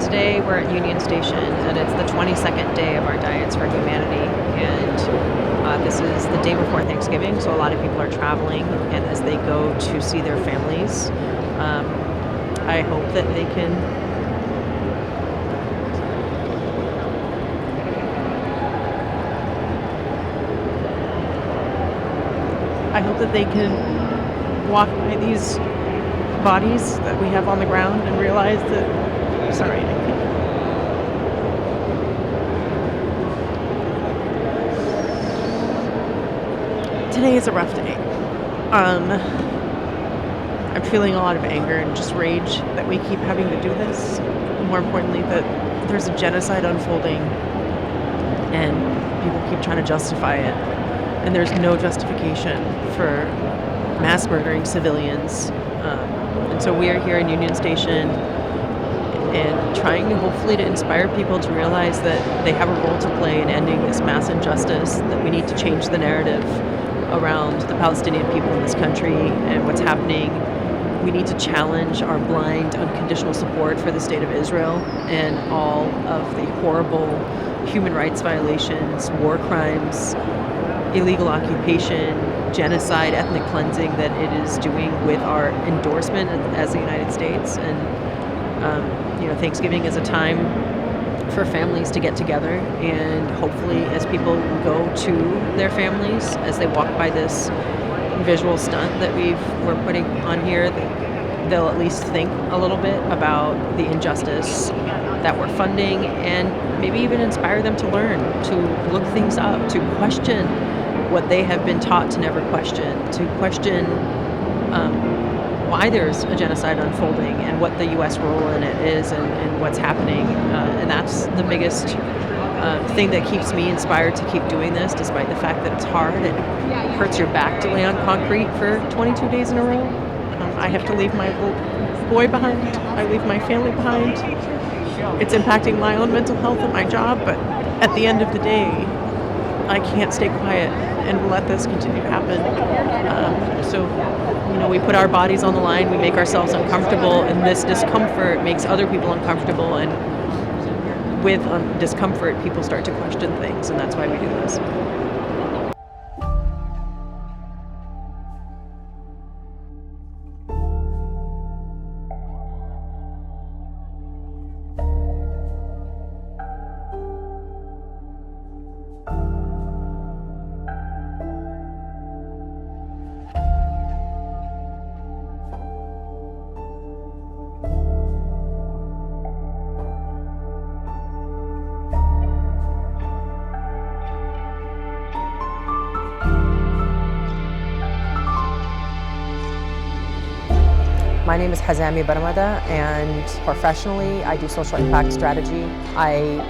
today we're at Union Station, and it's the 22nd day of our Diets for Humanity, and this is the day before Thanksgiving, so a lot of people are traveling, and as they go to see their families, I hope that they can walk by these bodies that we have on the ground and realize that, sorry, I can't. Today is a rough day. I'm feeling a lot of anger and just rage that we keep having to do this. More importantly, that there's a genocide unfolding and people keep trying to justify it. And there's no justification for mass murdering civilians. And so we are here in Union Station and trying to hopefully to inspire people to realize that they have a role to play in ending this mass injustice, that we need to change the narrative around the Palestinian people in this country and what's happening. We need to challenge our blind, unconditional support for the state of Israel and all of the horrible human rights violations, war crimes, illegal occupation, genocide, ethnic cleansing that it is doing with our endorsement as the United States. And Thanksgiving is a time for families to get together, and hopefully as people go to their families, as they walk by this visual stunt that we're putting on here, they'll at least think a little bit about the injustice that we're funding, and maybe even inspire them to learn, to look things up, to question what they have been taught to never question, to question why there's a genocide unfolding and what the U.S. role in it is and what's happening. And that's the biggest thing that keeps me inspired to keep doing this, despite the fact that it's hard. It hurts your back to lay on concrete for 22 days in a row. I have to leave my little boy behind. I leave my family behind. It's impacting my own mental health and my job, but at the end of the day, I can't stay quiet and let this continue to happen. We put our bodies on the line, we make ourselves uncomfortable, and this discomfort makes other people uncomfortable, and with discomfort, people start to question things, and that's why we do this. My name is SAMIYA, and professionally I do social impact strategy. I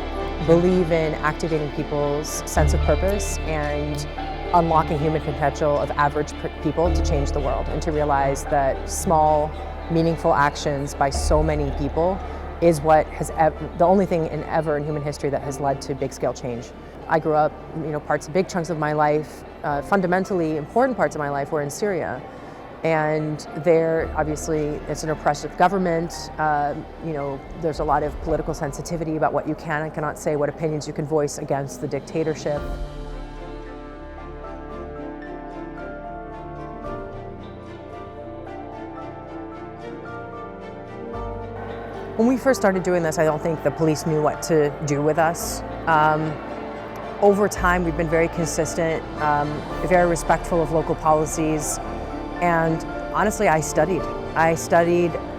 believe in activating people's sense of purpose and unlocking human potential of average people to change the world, and to realize that small, meaningful actions by so many people is what has the only thing ever in human history that has led to big-scale change. I grew up, big chunks of my life, fundamentally important parts of my life were in Syria. And there, obviously, it's an oppressive government. There's a lot of political sensitivity about what you can and cannot say, what opinions you can voice against the dictatorship. When we first started doing this, I don't think the police knew what to do with us. Over time, we've been very consistent, very respectful of local policies. And honestly, I studied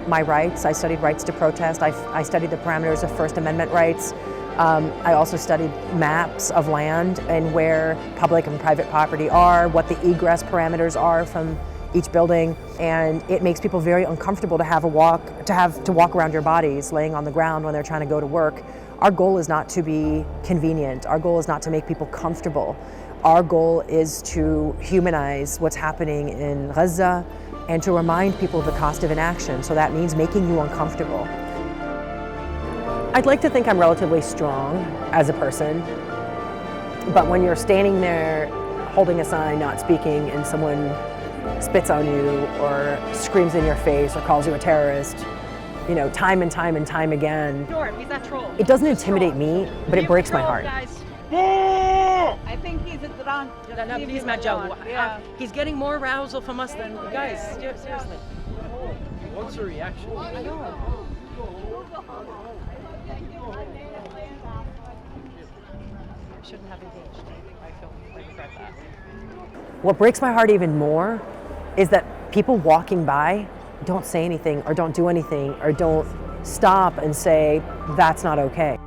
my rights. I studied rights to protest. I studied the parameters of First Amendment rights. I also studied maps of land and where public and private property are, what the egress parameters are from each building. And it makes people very uncomfortable to have to walk around your bodies laying on the ground when they're trying to go to work. Our goal is not to be convenient. Our goal is not to make people comfortable. Our goal is to humanize what's happening in Gaza and to remind people of the cost of inaction. So that means making you uncomfortable. I'd like to think I'm relatively strong as a person, but when you're standing there holding a sign, not speaking, and someone spits on you or screams in your face or calls you a terrorist, you know, time and time and time again. He's that troll. It doesn't intimidate me, but it breaks my heart. I think he's drunk. No, please, Majo. Yeah. He's getting more arousal from us than guys. Seriously. What's the reaction? I know. I shouldn't have engaged. I regret that. What breaks my heart even more is that people walking by don't say anything or don't do anything or don't stop and say, that's not okay.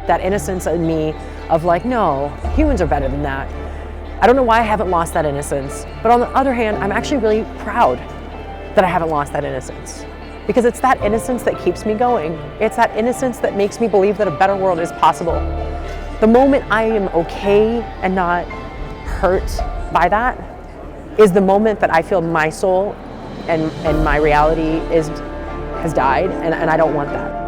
That innocence in me of like, no, humans are better than that. I don't know why I haven't lost that innocence, but on the other hand, I'm actually really proud that I haven't lost that innocence, because it's that innocence that keeps me going. It's that innocence that makes me believe that a better world is possible. The moment I am okay and not hurt by that is the moment that I feel my soul and my reality has died, and I don't want that.